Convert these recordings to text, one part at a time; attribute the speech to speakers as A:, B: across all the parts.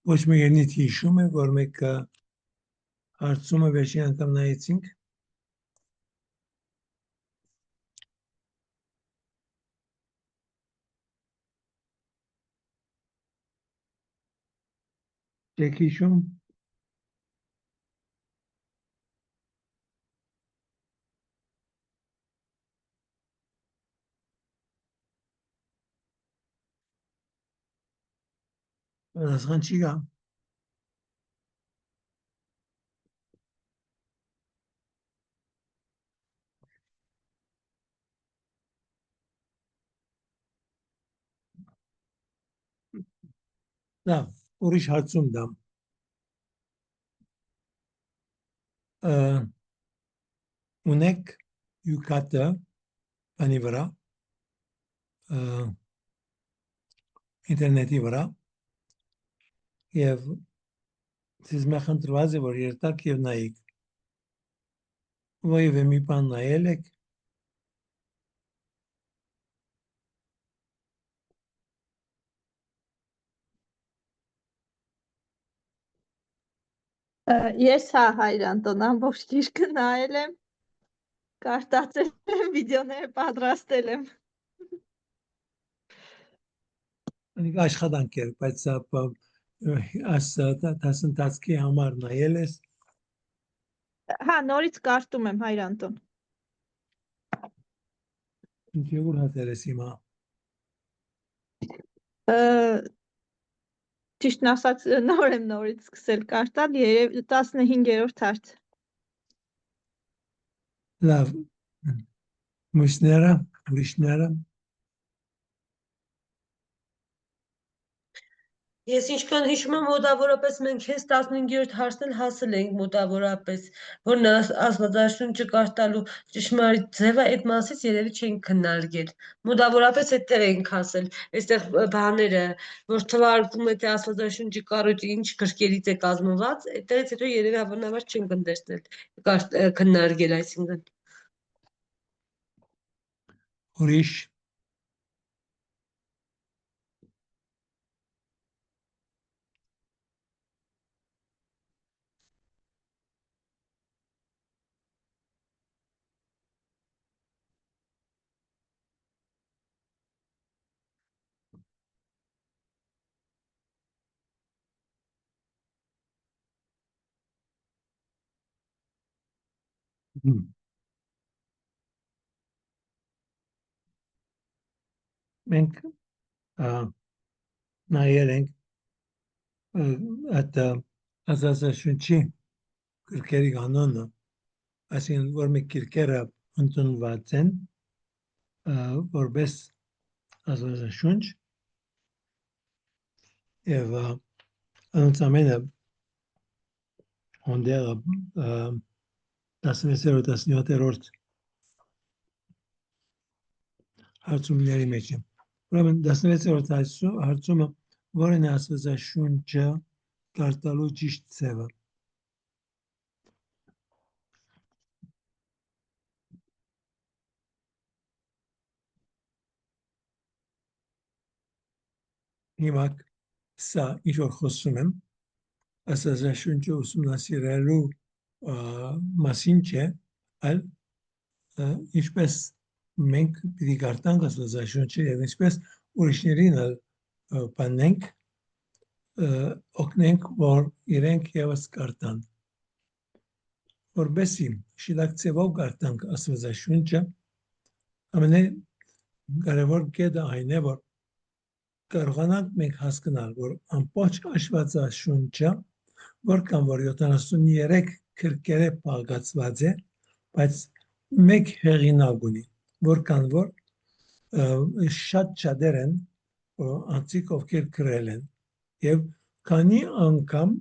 A: Ոչ մի երնիտ հիշում է, որ մեկ հարցումը վերջին անգամ նայեցինք։ Չեք հիշում։ Պատասխան չի գա։ Լավ, ուրիշ հարցում դամ։ Ունեք յուկատը բանի վրա, ինտերնետի վրա, և Siz մխընտրված է, որ երտակ և նայիք։ Ոյվ է մի բան նայել եք։
B: Ես հա Հայր Անտոն, ամբողջ գիրքը նայել եմ, կարտացել եմ, վիդեոները պատրաստել եմ։
A: Անիք աշխատանք էր, բայց դասընթացքի համար նայել ես։
B: Հա, նորից կարդում եմ Հայր Անտոն։
A: Ինչ ուր հասել ես հիմա։
B: Ճիշտն ասած, նոր եմ նորից սկսել կարդալ, 15-րդ հարց։
A: Լավ, մյուսները, ուրիշները։
C: Ես ինչքան հիշում եմ, մոտավորապես մենք հենց 15-րդ հարցն էլ հասել ենք մոտավորապես, որ նա Աստվածաշունչը կարդալու ճշմարիտ ձևը այդ մասից երևի չենք քննարկել։ Մոտավորապես այդտեղ ենք հասել։ Այստեղ բաները, որ թվարկվում է թե Աստվածաշունչի կառույցը ինչ գրքերից է կազմված, այդտեղից հետո երևի հավանաբար չենք ընդերցնել քննարկել, այսինքն։
A: Ուրիշ։ Մենք նայել ենք այդ Աստվածաշունչի գրքերի կանոնը, այսինքն որ մի գրքերը ընդունված են որպես Աստվածաշունչ եւ անցամենը հոնդերը 16-17-րդ հարցումների մեջ է։ Ուրեմն 16-րդ հարցումը որն է Աստվածաշունչը կարդալու ճիշտ ձևը։ Հիմա սա ինչ որ խոսում եմ, Աստվածաշունչը ուսումնասիրելու մասին չէ, այլ ինչպես մենք պիտի կարդանք Աստվածաշունչը եւ ինչպես ուրիշներին բանենք, օգնենք, որ իրենք եւս կարդան։ Որբեսի շիլակ ձևով կարդանք Աստվածաշունչը, ամենակարևոր կետը այն է, որ կարողանանք մենք հասկանալ, որ ամբողջ Աստվածաշունչը, որքան որ 73 գրքեր է բաղկացված է, բայց մեկ հեղինակ ունի, որքան որ շատ շատեր են անցիկ ովքեր գրել են եւ քանի անգամ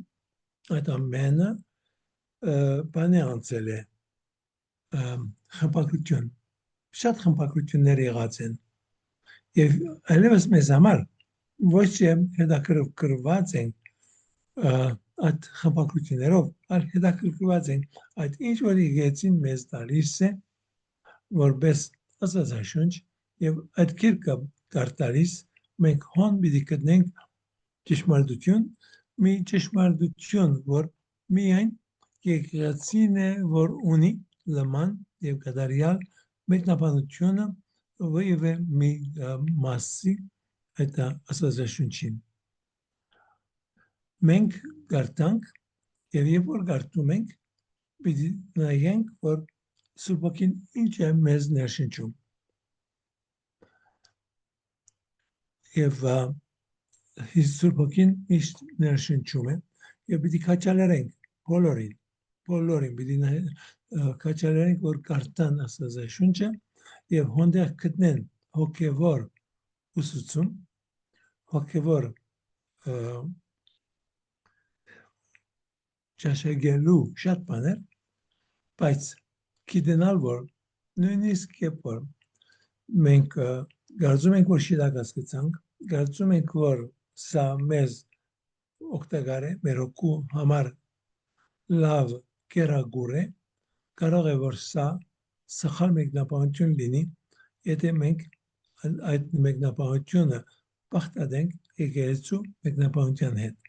A: այդ ամենը բան է անցել է խմբագրություն, շատ խմբագրություններ եղած են եւ այլևս մեզ համար ոչ թե հետաքրքրված են այդ խմբագրություններով, այլ հետաքրքրված են այդ ինչ որ եկեցին մեզ տալիս է որպես Աստվածաշունչ եւ այդ գիրքը կարդալիս մենք հոն պիտի գտնենք ճշմարտություն, մի ճշմարտություն, որ միայն եկեղեցին է, որ ունի լման եւ կատարյալ մեկնաբանությունը եւ մի մասի այդ Աստվածաշունչին։ Մենք գարտանք եւ երբ որ գարտում ենք, պիտի նայենք, որ Սուրբ Օքին ինչ է մեզ ներշնչում։ Եվ Սուրբ Օքին միշտ ներշնչում է եւ պիտի քաչալերենք բոլորին պիտի քաչալերենք, որ գարտան Աստվածաշունչը եւ հոնդեղ գտնեն հոգեվոր ուսուցում, հոգեվոր ճաշակելու շատ բաներ, բայց գիտենալ, որ նույնիսկ երբ որ մենք կարծում ենք, որ շիտակ հասկացանք, կարծում ենք, որ սա մեզ օգտակար է, մեր հոգու համար լավ կերակուր է, կարող է, որ սա սխալ մեկնաբանություն լինի, եթե մենք այդ մեկնաբանությունը պարտադենք եկեղեցու մեկնաբանության հետ։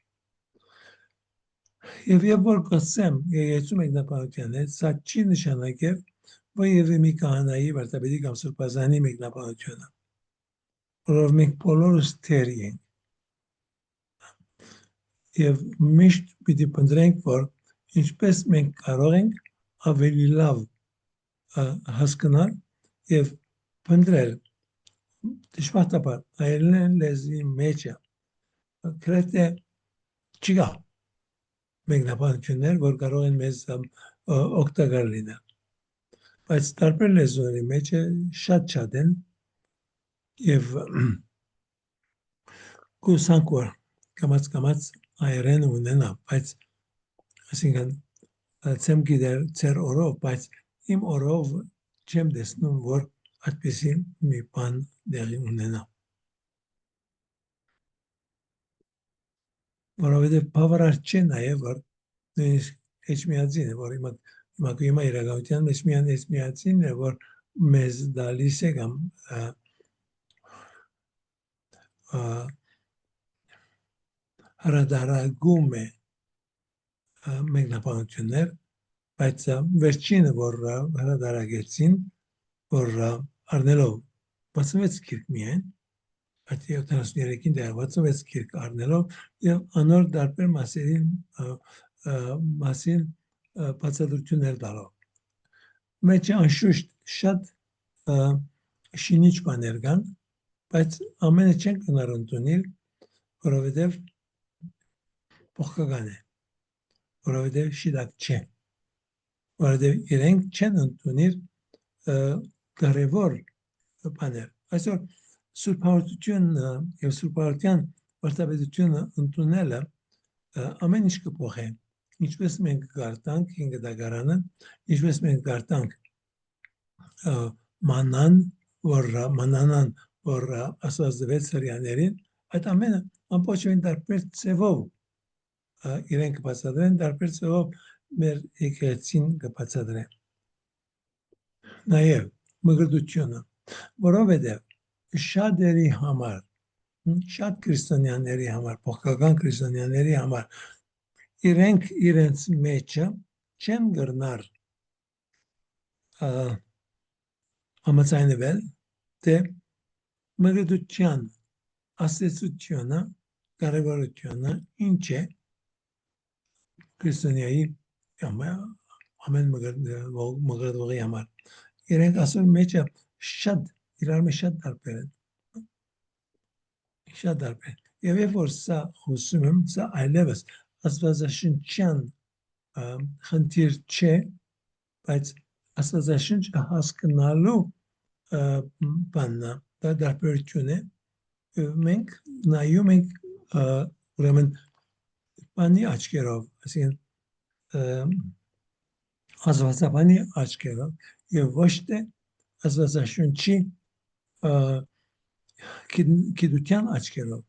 A: Եվ երբ որ կսեմ եկեղեցու մեկնաբանության հետ, սա չի նշանակել, որ եւ մի քահանայի վարդապետի կամ սրբազանի մեկնաբանությունը, որով մենք բոլորս թերի ենք։ Եվ միշտ պիտի փնտրենք, որ ինչպես մենք կարող ենք ավելի լավ հասկանալ եւ փնտրել դժբախտաբար այլն լեզվի մեջ գրեթե չկա մեկնաբանություններ, որ կարող են մեզ օգտակար լինել։ Բայց տարբեր լեզուների մեջ շատ են եւ կուսանք որ կամաց այրեն ունենա, բայց այսինքն ցեմ գիտեր ծեր օրով, բայց իմ օրով չեմ տեսնում, որ այդպեսի մի բան դեղի ունենա։ Որովհետև բավարար չէ նաև, որ նույնիսկ Էջմիածինը, որ հիմա իրականության մեջ միայն Էջմիածինն է, որ մեզ դալիս է կամ հրադարագում է մեկնաբանություններ, բայց վերջինը, որ հրադարագեցին, որ առնելով 66 գիրք միայն, այդ 73-ին դեռ 66 գիրք առնելով եւ անոր դարբեր մասին բացատրություններ տալով։ Մեջ անշուշտ շատ շինիչ բաներ կան, բայց ամենը չենք կարող ընդունել, որովհետեւ փոխական է, որովհետեւ շիտակ չէ, որովհետեւ իրենք չեն ընդունել կարևոր բաներ։ Այսօր Սուրբահարություն եւ Սուրբահարության վարդապետությունը ընդունելը ամեն ինչ կփոխի։ Ինչպես մենք գարտանք հինգդագարանը, ինչպես մենք գարտանք մանանան, որ Աստված դվեց հրեաներին, այդ ամենը ամբողջովին տարբեր ձևով իրենք կբացատրեն, տարբեր ձևով մեր եկեղեցին կբացատրեն։ Նաեւ մգրտությունը, որովհետեւ շատերի համար, շատ քրիստոնյաների համար, փոխական քրիստոնյաների համար իրենք իրենց մեջը չեն գրնար համաձայնվել, թե մգրտության աստեցությունը, կարևորությունը ինչ է քրիստոնյայի ամեն մգրտողի համար։ Իրենք ասում մեջը շատ իրար մեջ շատ տարբեր են։ Շատ տարբեր։ Եվ երբ որ սա խոսում եմ, սա այլևս աստվածաշնչյան խնդիր չէ, բայց աստվածաշունչը հասկանալու բանն է, դա դարբերություն է։ Մենք նայում ենք ուրեմն բանի աչքերով, այսինքն աստվածաբանի աչքերով եւ ոչ թե աստվածաշունչի գիտության աչքերով։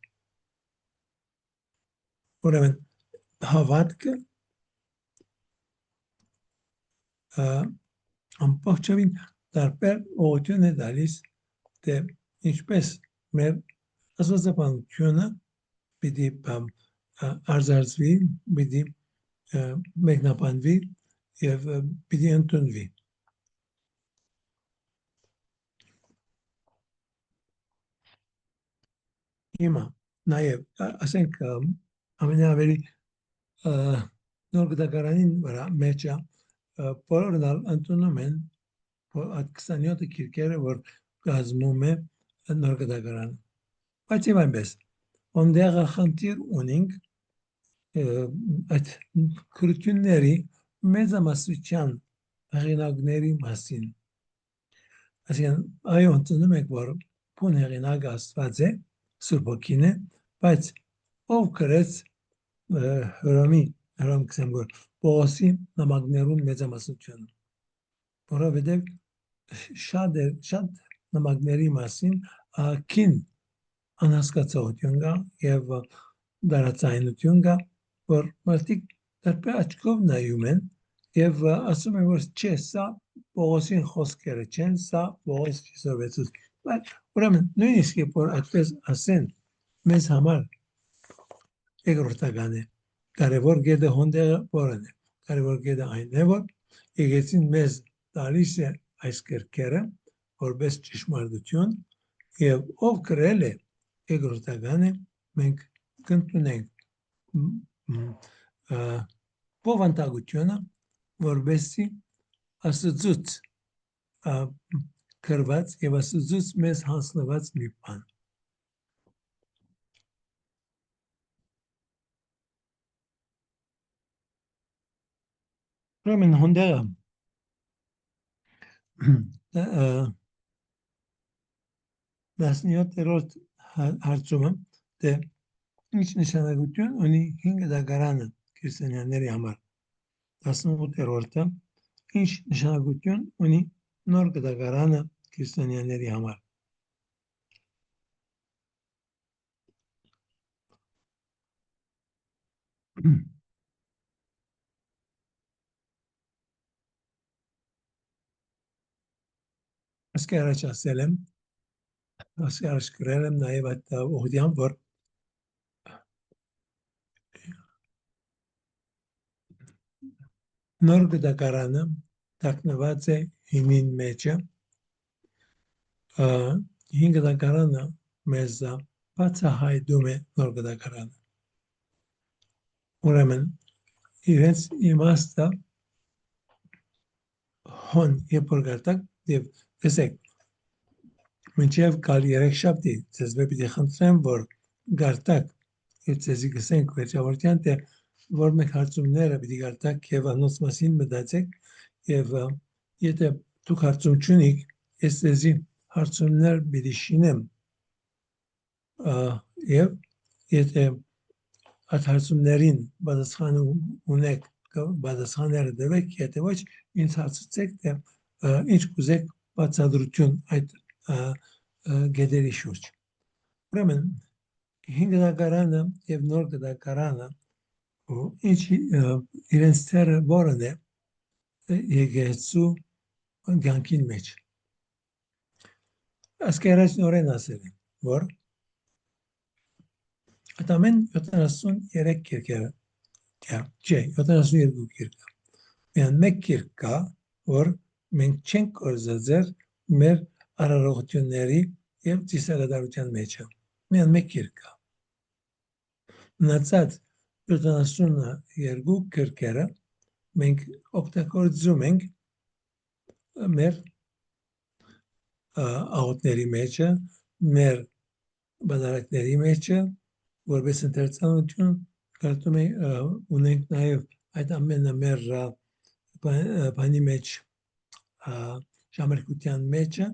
A: Ուրեմն հավատքը ամբողջովին տարբեր ուղղություն է տալիս, թե ինչպես մեր Աստվածապանությունը պիտի արձարծվի, պիտի մեկնաբանվի եւ պիտի ընդունվի։ Հիմա նաեւ ասենք ամենաավելի նոր գտակարանին վրա մեջը բոլորն ընդունում են այդ 27 քիրքերը, որ կազմում է նոր գտակարանը։ Բայց եւ այնպես ոնդեղը խնդիր ունենք այդ քրությունների մեծամասնության հեղինակների մասին։ Այսինքն այո ընդունում եք, որ փուն հեղինակը Աստված է, Սուրբ Հոգին է, բայց ով գրեց Հռոմ կսեմ որ Պողոսի նամակներուն մեծամասնությունը, որովհետև շատ նամակների մասին ակին անհասկացողություն կա եւ դարացայնություն կա, որ մարդիկ դեռ աչքով նայում են եւ ասում են, որ չէ, սա Պողոսին խոսքերը չեն, սա Պողոս չսովեցուց։ Բայց ուրեմն նույնիսկ երբ որ այդպես ասեն, մեզ համար երկրորդական է։ Կարևոր գեդը հոնդեղը որն է։ Կարևոր գեդը այն է, որ եկեցին մեզ տալիս է այս կրքերը, որպես ճշմարտություն, եւ ով գրել է երկրորդականը, մենք կընդունենք բովանդակությունը, որպեսզի Աստծուց գրված եւ Աստծուց մեզ հանձնված մի բան։ Ուրեմն հոնդեղը 17-րդ հարցումը թե ինչ նշանակություն ունի 5 դագարանը քրիստոնյաների համար։ 18-րդը ինչ նշանակություն ունի նոր դագարանը քրիստոնյաների համար։ Ասկի առաջ ասել եմ, ասկի առաջ գրել եմ նաև այդ ուղղությամբ, որ նոր գդակարանը թաքնված է հիմին մեջը, 5 գդակարանը մեզ բացահայտում է նոր գդակարանը։ Ուրեմն իրենց իմաստը հոն երբ որ գարտակ եւ տեսեք մինչև գալ երեքշաբթի ձեզ պիտի խնդրեմ որ գարտակ եւ ձեզի գսենք վերջավորության թե որ մեկ հարցումները պիտի գարտակ եւ անոնց մասին մտածեք եւ եթե դուք հարցում չունիք ես ձեզի հարցումներ պիտի շինեմ եւ եթե այդ հարցումներին պատասխան ունեք պատասխանները տվեք, եթե ոչ ինձ հարցրեք թե ինչ կուզեք բացատրություն այդ գեդերի շուրջ։ Ուրեմն 5 գդակարանը եւ նոր գդակարանը ինչ իրենց թերը որն է եկեղեցու կյանքին մեջ։ Ասկերած նորեն ասել եմ, որ այդ ամեն 73 կիրքերը, չէ, 72 կիրք, միան մեկ կիրք կա, որ մենք չենք կործածել մեր արարողությունների և ծիսագդարության մեջը, միան մեկ կիրք կա։ Մնացած 72 կիրքերը մենք օգտագործում ենք մեր աղոթների մեջը, մեր բանալիքների մեջը, որպես ընթերցանություն կարծում ունենք նաև այդ ամենը մեր բանի մեջ ժամերկության մեջը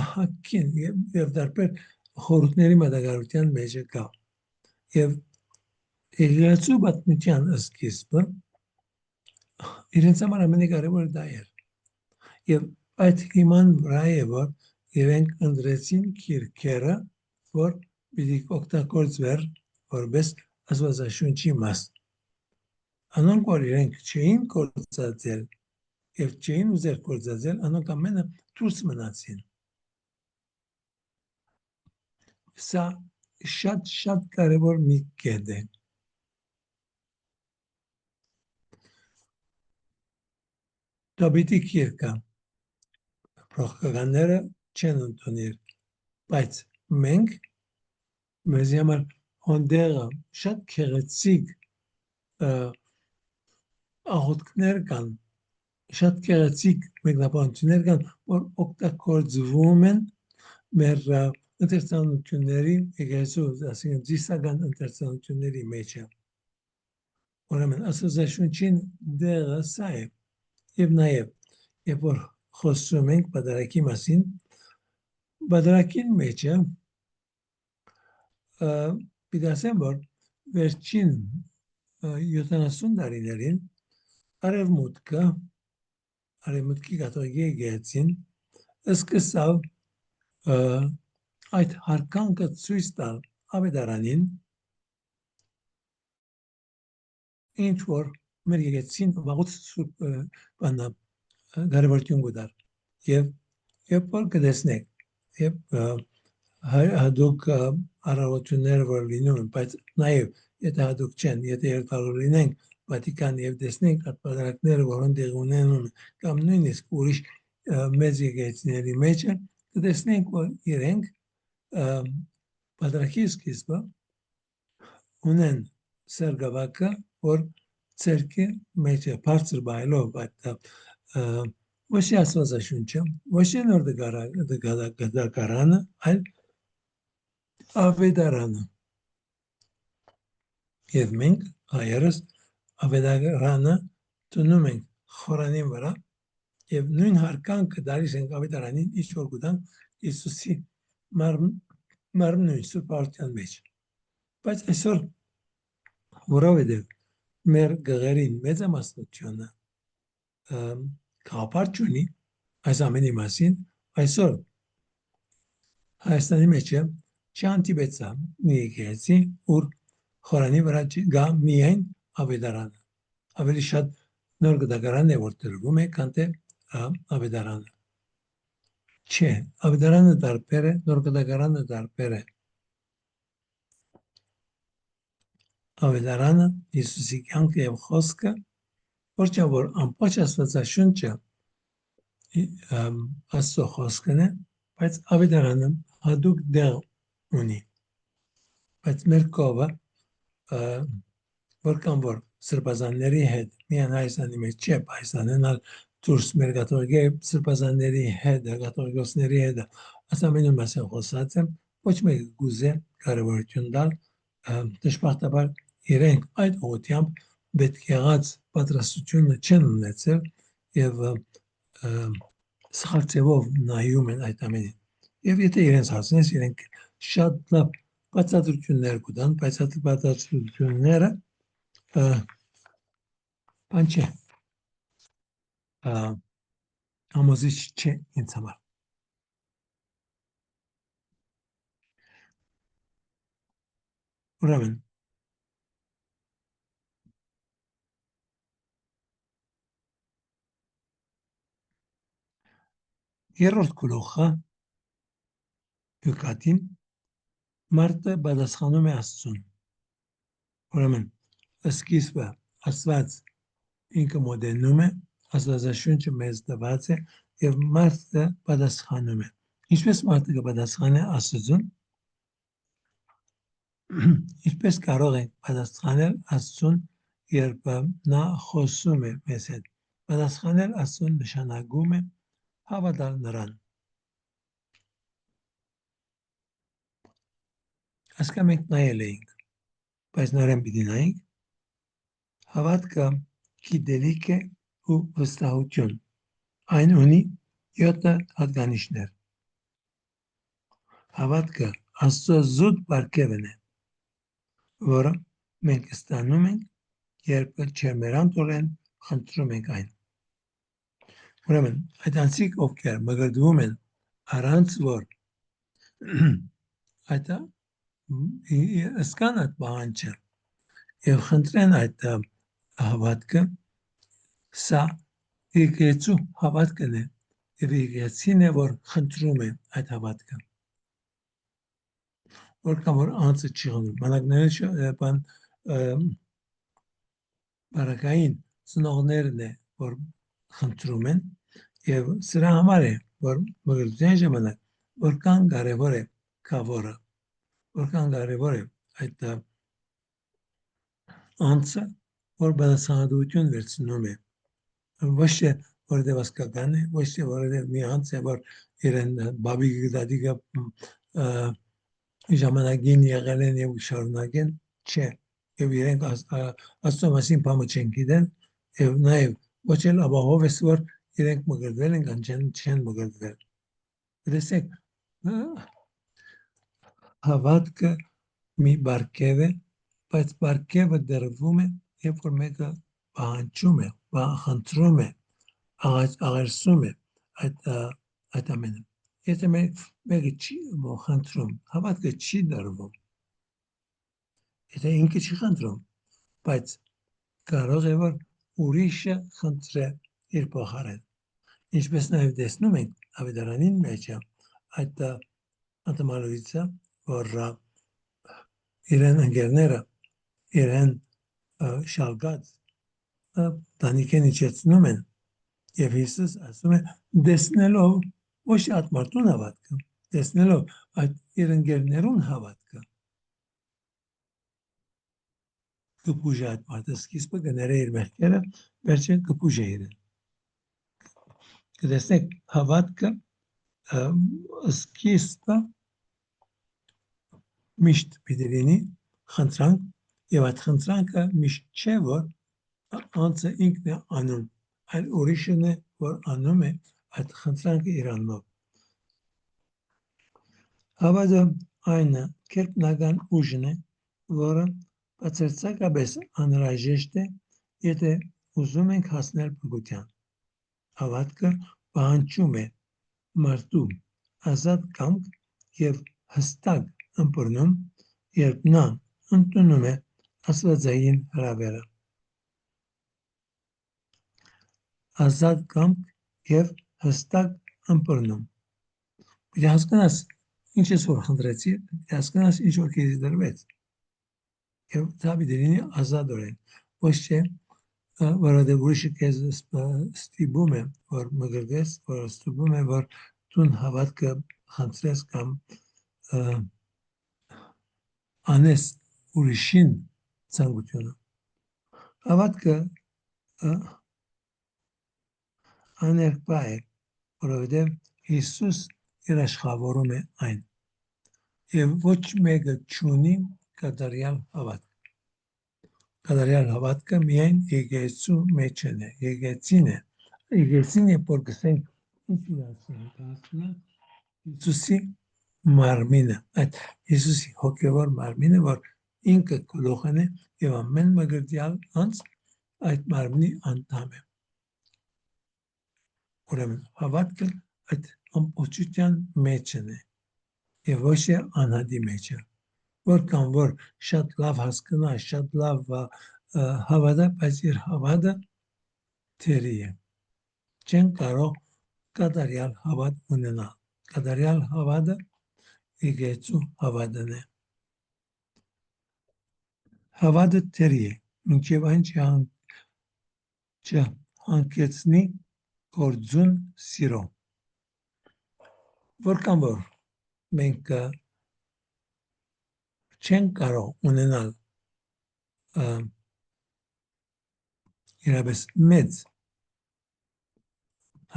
A: ահակին եւ դարբեր խորհուրդների մատակարարության մեջը կա եւ եկեղեցու պատմության սկիզբը իրենց համար ամենակարևորը դա էր եւ այդ հիման վրա է որ իրենք ընտրեցին քիրքերը որ պիտի օգտագործվեր որպես աստվածաշունչի մաս։ Անոնք որ իրենք չէին կործածել եւ չէին ուզել կործածել, անոնք ամենը դուրս մնացին։ Սա շատ կարևոր մի կետ է։ Դավիթի գիրքը փրկականները չեն ընդունել, բայց մենք մեզ համար հոնդեղը շատ քեղեցիկ աղոթքներ կան, շատ քեղեցիկ մեկնաբանություններ կան, որ օգտագործվում են մեր ընթերցանությունների, եկեղեցու, ասենք դիսական ընթերցանությունների մեջ։ Ուրեմն Աստվածաշունչին դերը սա է, եւ նաեւ երբ որ խոսում ենք բادرակի մասին, բادرակին մեջը պիտի ասեմ, որ վերջին 70 տարիներին արևմուտքի կաթողիկ եկեղեցին սկսավ այդ հարկանքը ցույց տալ ավետարանին, ինչ որ մեր եկեղեցին վաղուց բանա կարևորություն կդար եւ երբ որ կտեսնեք եւ հատուկ առավոտություններ որ լինում են, բայց նաեւ եթե հատուկ չեն, եթե երկար լինենք Վատիկան եւ տեսնենք այդ բادرակները, որոնք դեղ ունենում կամ նույնիսկ ուրիշ մեծ եկեղեցիների մեջ, կտեսնենք որ իրենք բادرակի սկիզբը ունեն սերգավակը, որ ցերկի մեջ է բարձր բայլով այդ ոչ Աստվածաշունչը, ոչ նոր դգարանը, այլ ավետարանը։ Եվ մենք հայերս ավետարանը տնում ենք խորանին վրա եւ նույն հարկանքը դարիս ենք ավետարանին, ինչ որ գտանք Հիսուսի մարմնին սուրբության մեջ։ Բայց այսօր որովհետեւ մեր գղերին մեծամասնությունը կապարջ ունի այս ամենի մասին, այսօր Հայաստանի մեջ չանտիբեցա մի եկեղեցի, ուր խորանի վրա գա միայն ավետարանը։ Ավելի շատ նոր գդակարան է, որ տրվում է, քան թե ավետարանը։ Չէ, ավետարանը տարբեր է, նոր գդակարանը տարբեր է։ Ավետարանը Հիսուսի կյանքը եւ խոսքը, որչա որ ամբողջ Աստվածաշունչը Աստծո խոսքն է, բայց ավետարանը հատուկ դեր ունի։ Բայց մեր կողը որքան որ սրբազանների հետ միայն Հայաստանի մեջ չէ, Հայաստանն դուրս մեր կաթողիկ սրբազանների հետ, կաթողիկոսների հետ, այս ամենի մասին խոսած եմ, ոչ մեկ գուզե կարևորություն տալ, դժբախտաբար իրենք այդ ուղղությամբ պետք եղած պատրաստությունը չեն ունեցել եւ սխալ ձևով նայում են այդ ամենին։ Եվ եթե իրենց հասնես, իրենք շատ լավ բացատրություններ կտան, բայց այդ բացատրությունները բան չէ, համոզիչ չէ ինձ համար։ Ուրեմն երրորդ գլուխը յուկատին մարդը պատասխանում է Աստծուն։ Ուրեմն սկիզբը Աստված ինքը մոդելնում է, Աստվածաշունչը մեզ տված է եւ մարդը պատասխանում է։ Ինչպես մարդը կպատասխանի Աստծուն, ինչպես կարող ենք պատասխանել Աստծուն, երբ նա խոսում է մեզ հետ։ Պատասխանել Աստծուն նշանակում է հավատալ նրան։ Ասկա մենք նայել էինք, բայց նորեն պիտի նայենք, հավատքը գիտելիք է ու վստահություն, այն ունի 7 հատկանիշներ։ Հավատքը Աստծո զուտ բարգևն է, որը մենք ստանում ենք, երբ չերմերանտորեն խնդրում ենք այն։ Ուրեմն այդ անցիկ ովքեր մգրդվում են առանց որ այդ սկան այդ բանջը եւ խնդրեն այդ հավատքը, սա եկեղեցու հավատքն է եւ եկեղեցին է որ խնդրում է այդ հավատքը։ որքան որ անձը չի խնդրում մանակները բան բարակային ծնողներն է որ խնդրում են եւ սրա համար է որ մգրտության ժամանակ որքան կարևոր է կավորը որքան կարևոր է այդ անձը որ բնասահմանություն վերցնում է ոչ թե որովհետև հասկական է ոչ թե որովհետև մի անձ է որ իրեն բաբի դադիգա ժամանակին եղել են եւ շարունակեն չէ եւ իրենք աստծո մասին բամը չեն գիտեն եւ նաեւ ոչ էլ ապահով է որ իրենք մգրտվել են կամ չեն մգրտվել դեսեք հավատքը մի բարգև է բայց բարգևը դրվում է երբ որ մեկը պահանջում է խնդրում է աղերսում է այդ ամենը եթե մեկը չի խնդրում հավատքը չի դրվում եթե ինքը չի խնդրում բայց կարող է որ ուրիշը խնդրե իր փոխարեն ինչպես նաև տեսնում ենք ավետարանին մեջ այդ անդամալույցը որ իրեն ընկերները իրեն շալգած տանիքեն իջեցնում են եւ Հիսուս ասում է դեսնելով ոչ այդ մարդուն հավատքը տեսնելով այդ իր ընկերներուն հավատքը կպուժի այդ մարդը սկիզբը կներե իր մեղքերը վերջը կպուժի իրեն կտեսնեք հավատքը սկիզբը միշտ պիտի լինի խնդրանք եւ այդ խնդրանքը միշտ չէ որ անձը ինքն է անում այլ ուրիշն է որ անում է այդ խնդրանքը իր անունով Հավատը այն կերպնական ուժն է, որը բացարձակապես անհրաժեշտ է, եթե ուզում ենք հասնել փրկության։ Հավատքը պահանջում է մարդու ազատ կամք եւ հստակ ըմբռնում, երբ նա ընդունում է աստվածային հրավերը։ Ազատ կամք եւ հստակ ըմբռնում։ Պիտի հասկանաս ինչ ես որ խնդրեցի, հասկանաս ինչ որ քեզ դրվեց։ Եվ դա պիտի լինի ազատորեն, ոչ թե որովհետև ուրիշը քեզ ստիպում է, որ մգրտես, որ ստիպում է, որ դու հավատքը խնդրես կամ անես ուրիշին ցանկությունը։ Հավատքը աներկբա է, որովհետև Հիսուս իր աշխատավորում է այն։ Եվ ոչ մեկը չունի կատարյալ հավատք։ Կատարյալ հավատքը միայն եկեղեցու մեջն է, եկեղեցին է։ Եկեղեցին է, որ գսենք ինչ իրացին, Հիսուսի մարմինը, այդ Հիսուսի հոգևոր մարմինը, որ ինքը գլուխն է եւ ամեն մգրտյալ անձ այդ մարմնի անդամ է։ Ուրեմն հավատքը այդ ամբողջության մեջն է եւ ոչ թե անհատի մեջը որքան որ շատ լավ հասկանա շատ լավ հավատա բայց իր հավատը թերի է չեն կարող կատարյալ հավատ ունենալ կատարյալ հավատը եկեղեցու հավատն է հավատը թերի է մինչև այն չհանգեցնի գործուն սիրո որքան որ մենք չեն կարող ունենալ իրապես մեծ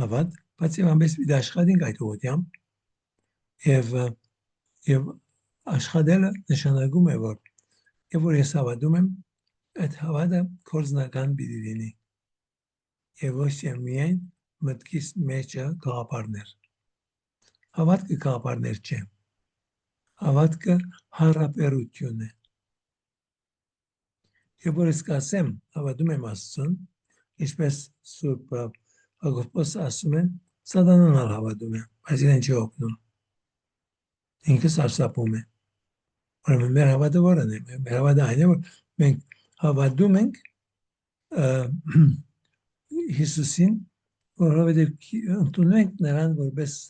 A: հավատ, բայց եւ ամենից մի աշխատենք այդ ուղղությամբ եւ աշխատելը նշանակում է որ եւ որ ես հավատում եմ այդ հավատը կորզնական պիտի լինի եւ ոչ թե միայն մտքիս մեջը գաղափարներ Հավատքը գաղափարներ չէ։ Հավատքը հարաբերություն է։ Եվ որ ես կասեմ, հավատում եմ Աստծուն, ինչպես Սուրբ Հակոբոս ասում են, սատանան ալ հավատում է, բայց իրեն չի օգնում։ Ինքը սարսափում է։ Ուրեմն մեր հավատը որն է։ Մեր հավատը այն է, որ մենք հավատում ենք Հիսուսին, որովհետև ընդունում ենք նրան որպես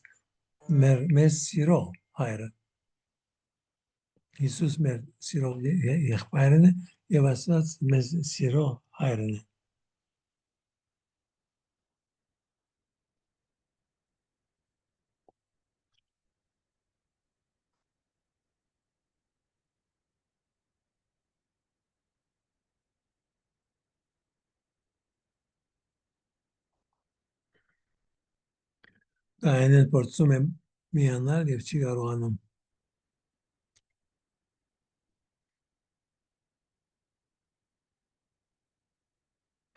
A: մեր սիրո հայրը Հիսուս մեր սիրող եղբայրն է եւ Աստված մեզ սիրող հայրն է։ Այն էլ փորձում եմ միանալ եւ չի կարողանում։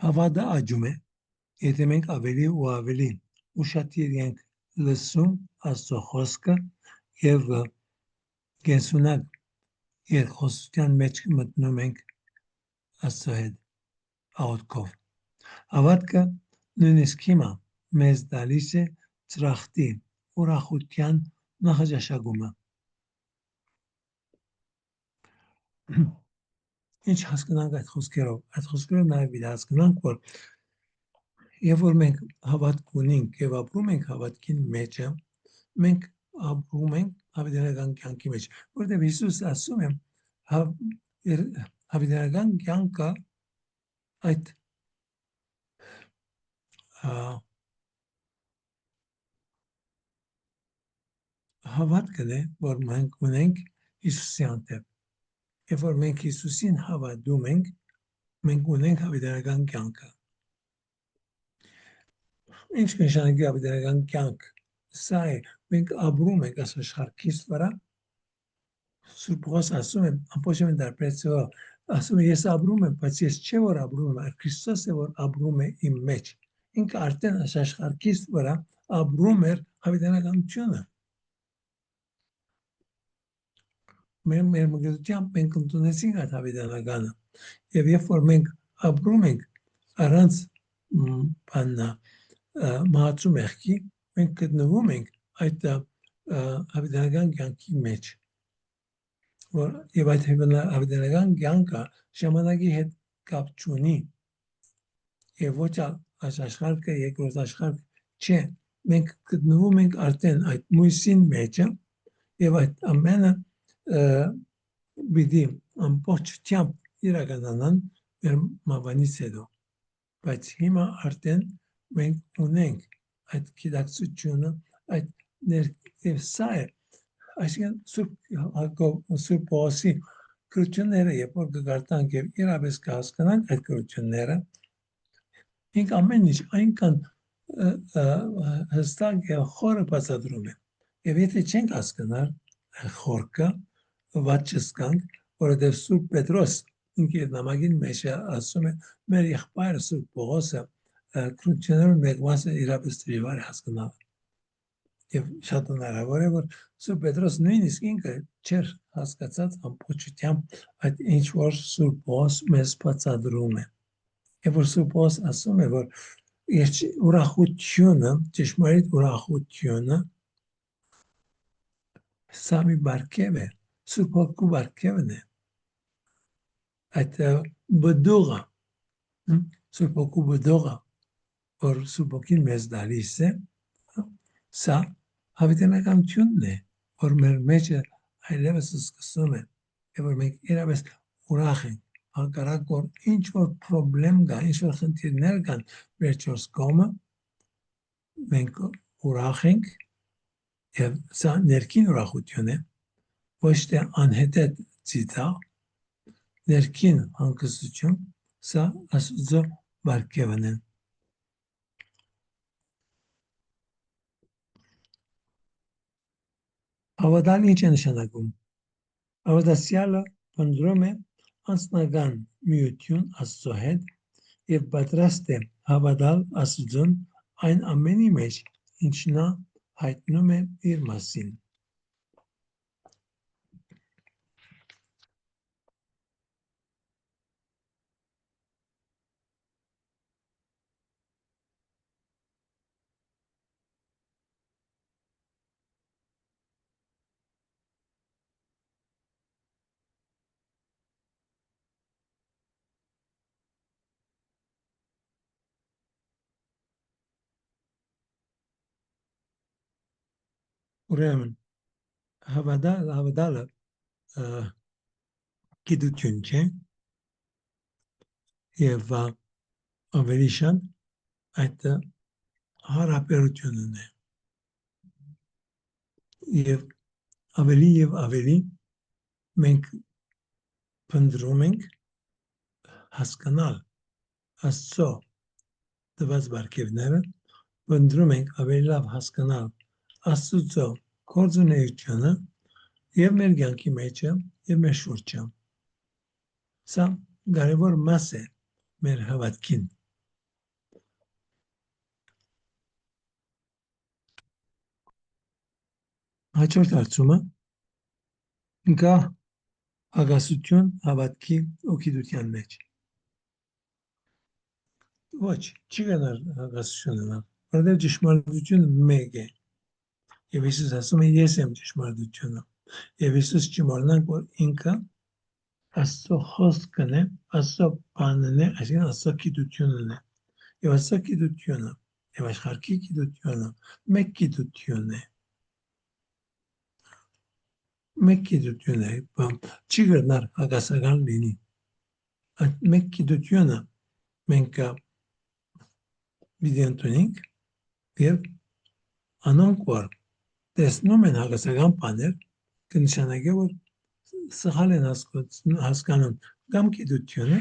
A: Հավատը աճում է, եթե մենք ավելի ու ավելի ուշադիր ենք լսում Աստծո խոսքը եւ կենսունակ երկխոսության մեջ մտնում ենք Աստծո հետ աղոթքով։ Հավատքը նույնիսկ հիմա մեզ տալիս է ծրախտի ուրախության նախաճաշակումը։ Ինչ հասկանանք այդ խոսքերով։ Այդ խոսքերով նաև бид հասկանանք, որ երբ որ մենք հավատք ունենք եւ ապրում ենք հավատքին մեջ, մենք ապրում ենք հավիտենական կյանքի մեջ, որտեղ Հիսուս ասում է հավիտենական կյանքը այդ հավատքն է, որ մենք ունենք Հիսուսի անտեպ։ Երբ որ մենք Հիսուսին հավատում ենք, մենք ունենք հավիտենական կյանքը։ Ինչ նշանակի հավիտենական կյանք։ Սա է, մենք ապրում ենք աշխարհքից վրա։ Սուրբ Պողոս ասում է, ամբողջովին դարբերեցվող, ասում է, ես ապրում եմ, բայց ես չէ որ ապրում եմ, այլ Քրիստոս է որ ապրում է իմ մեջ։ Ինքը արդեն աշխարհքից վրա ապրում էր հավիտենականությունը։ Մեր մգրտությամբ մենք ընդունեցինք այդ հավիտենականը եւ երբ որ մենք ապրում ենք առանց մահացու մեղքի, մենք գտնվում ենք այդ հավիտենական կյանքի մեջ, որ եւ այդ հավիտենական կյանքը ժամանակի հետ կապ չունի եւ ոչ աշխարհը երկրորդ աշխարհ չէ, մենք գտնվում ենք արդեն այդ մույսին մեջ եւ այդ ամենը պիտի ամբողջությամբ իրականանան մեր մահվանից հետո, բայց հիմա արդեն մենք ունենք այդ գիտակցությունը, այդ ներքև սա է, այսինքն Սուրբ Պողոսի գրությունները, երբ որ կգարտանք եւ իրապես կհասկանանք այդ գրությունները, ինք ամեն ինչ այնքան հստակ եւ խորը բացատրում է, եւ եթե չենք հասկանալ խորքը, ված չսկանք, որովհետև Սուրբ Պետրոս ինքը նամակին մեջ ասում է մեր եղբայրը Սուրբ Պողոսը քրիստոնյաներու մեկ մասը իրապես դժվար է հասկանալ եւ շատ հնարավոր է որ Սուրբ Պետրոս նույնիսկ ինքը չէր հասկացած ամբողջությամբ այդ ինչ որ Սուրբ Պողոս մեզ բացատրում է եւ որ Սուրբ Պողոս ասում է որ ուրախությունը ճշմարիտ ուրախությունը սա մի բարգև է Սուրբ Հոգու բարգևն է այդ բդուղը Սուրբ Հոգու բդուղը որ Սուրբ Հոգին մեզ տալիս է սա հավիտենականությունն է որ մեր մեջը այլևս սկսում է եւ որ մենք իրապես ուրախ ենք հակառակ որ ինչ որ խնդրեմ կա ինչ որ խնդիրներ կան մեր չորս կողմը մենք ուրախ ենք եւ սա ներքին ուրախություն է ոչ թե անհետետ ցիթաղ ներքին հանգստություն սա Աստծո բարգևն է Հավատալ ինչ է նշանակում Հավատացյալը փնտրում է անձնական միություն Աստծո հետ եւ պատրաստ է հավատալ Աստծուն այն ամենի մեջ ինչ նա հայտնում է իր մասին Ուրեմն հավատալը գիտություն չէ եւ ավելի շատ այդ հարաբերությունն է եւ ավելի մենք փնտրում ենք հասկանալ Աստծո տված բարգեւները, փնտրում ենք ավելի լավ հասկանալ Աստծո գործունեությունը եւ մեր կյանքի մեջ եւ մեր շուրջը։ Սա կարևոր մաս է մեր հավատքին։ Հաջորդ հարցումը գա հագասություն հավատքի ու գիտության մեջ։ Ոչ, չի գնար հագասությունը, որովհետև ճշմարտությունը մեկ է։ Եվ Հիսուս ասում է ես եմ ճշմարտությունը։ Եվ Հիսուս չմոռանանք, որ ինքը Աստծո խոսքն է, Աստծո բանն է, այսինքն Աստծո գիտությունն է։ Եվ Աստծո գիտությունը եւ աշխարհի գիտությունը մեկ գիտություն է։ Մեկ գիտություն է, չի գնար հագասական լինի։ Այդ մեկ գիտությունը մենք պիտի ընդունենք եւ անոնք որ տեսնում են հագասական բաներ, կնշանակի որ սխալ են հասկանում կամ գիտությունը,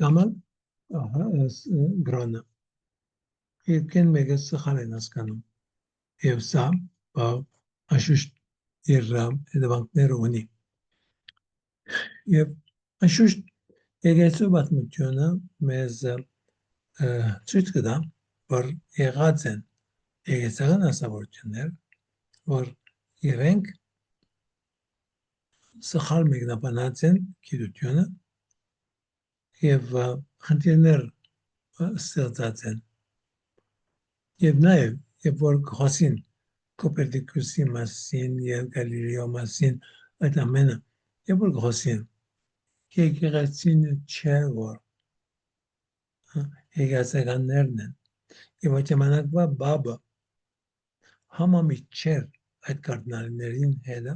A: կամ գրոնը։ Եվ կեն մեկը սխալ են հասկանում։ Եվ սա անշուշտ իր հետևանքները ունի։ Եվ անշուշտ եկեղեցու պատմությունը մեզ ցույց կտա, որ եղած են եկեղեցական ասավորություններ, որ իրենք սխալ մեկնաբանած են գիտությունը եւ խնդիրներ ստեղծած են։ Եվ նաեւ երբ որ խոսին Կոպերնիկոսի մասին եւ Գալիլեո մասին, այդ ամենը, երբ որ խոսին, եկեղեցին չէ որ եկեղեցականներն են։ Եվ այդ ժամանակվա բաբը համամիջ չէր այդ կարդինալներին հետ,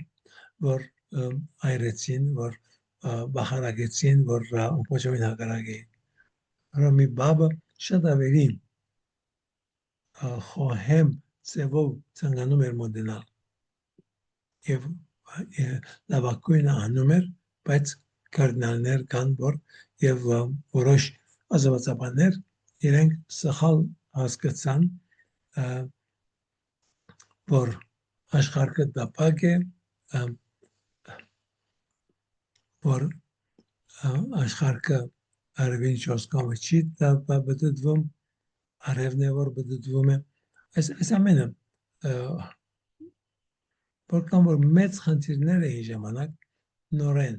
A: որ այրեցին, որ բախարագեցին, որ ոչովին հակարակեին։ Հրոմի բաբը շատ ավելի խոհեմ ծևով ցանկանում էր մոդենալ եւ լավակույնը անում էր, բայց կարդինալներ կան որ եւ որոշ ազգաբաններ իրենք սխալ հասկացան որ աշխարհը դապակ է, որ աշխարհը արևին չորս կողմը չի բդդվում, արևն է որ բդդվում է։ Այս ամենը որքան որ մեծ խնդիրներ էին ժամանակ նորեն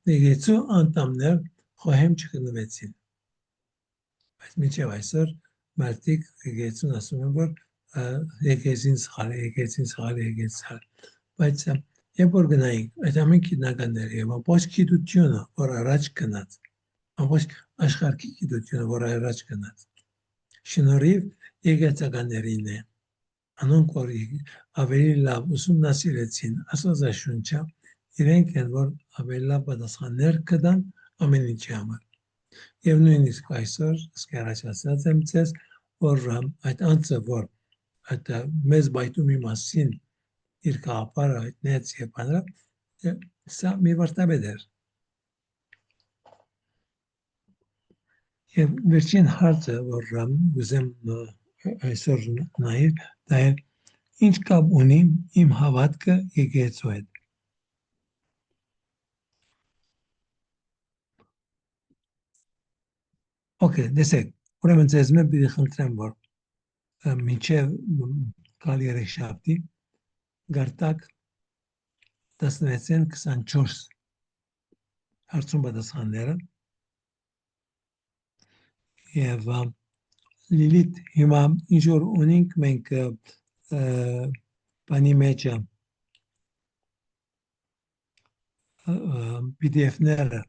A: եկեղեցու անդամներ խոհեմ չգտնվեցին։ Բայց մինչև այսօր մարդիկ եկեղեցուն ասում են որ եկեղեցին սխալ է, եկեղեցին սխալ է, եկեղեցին սխալ։ Բայց երբ որ գնայինք այդ ամեն գիտնականները եւ ամբողջ գիտությունը որ առաջ գնաց, ամբողջ աշխարհի գիտությունը որ առաջ գնաց, շնորհիվ եկեղեցականներին է, անոնք որ ավելի լավ ուսումնասիրեցին Աստվածաշունչը, իրենք են որ ավելի լավ պատասխաններ կտան ամեն ինչի համար։ Եվ նույնիսկ այսօր իսկ առաջ ասած եմ ձեզ, որ այդ անձը որ այդ մեծ բայտումի մասին իր կապարը հայտնեց եւ բանը, սա մի վարտաբեդ էր։ Եվ վերջին հարցը, որ ուզեմ այսօր նայել, դա է ինչ կապ ունի իմ հավատքը եկեղեցու հետ։ Okay, տեսեք, ուրեմն ձեզ մեն պիտի խնդրեմ, որ մինչև գալ երեքշաբթի գարտակ 16-24 հարցում պատասխանները եւ Լիլիթ հիմա ինչ որ ունենք մենք բանի մեջ PDF-ները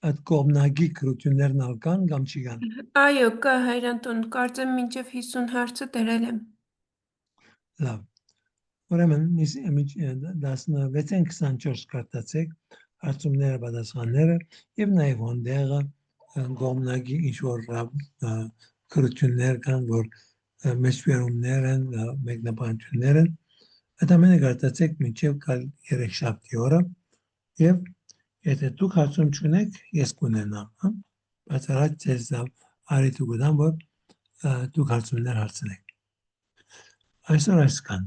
A: այդ կողմնակի կրություններն ալ կան կամ չի կան։
D: Այո, կա Հայր Անտոն, կարծեմ մինչև 50 հարցը դրել եմ։
A: Լավ, Ուրեմն 16-24 կարտացեք հարցումները, պատասխանները եւ նաեւ հոնդեղը գոմնագի ինչ որ քրություններ կան, որ մեջբերումներ են, մեկնաբանություններ են, այդ ամենը կարտացեք մինչև կալ 3 շաբթի օրը եւ եթե դուք հարցում չունեք, ես կունենամ, բայց առաջ ձեզ արիթու կտամ, որ դուք հարցումներ հարցնեք։ Այսօր այսքան։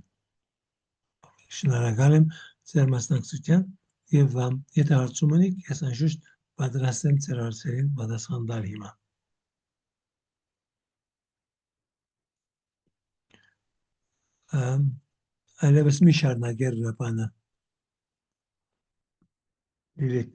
A: Շնորհակալ եմ ձեր մասնակցության եւ եթե հարցում ունեք, ես անշուշտ պատրաստ եմ ձեր հարցերին պատասխան տալ հիմա։ Այլևս մի շարունակեր բանը։ Լիլիթ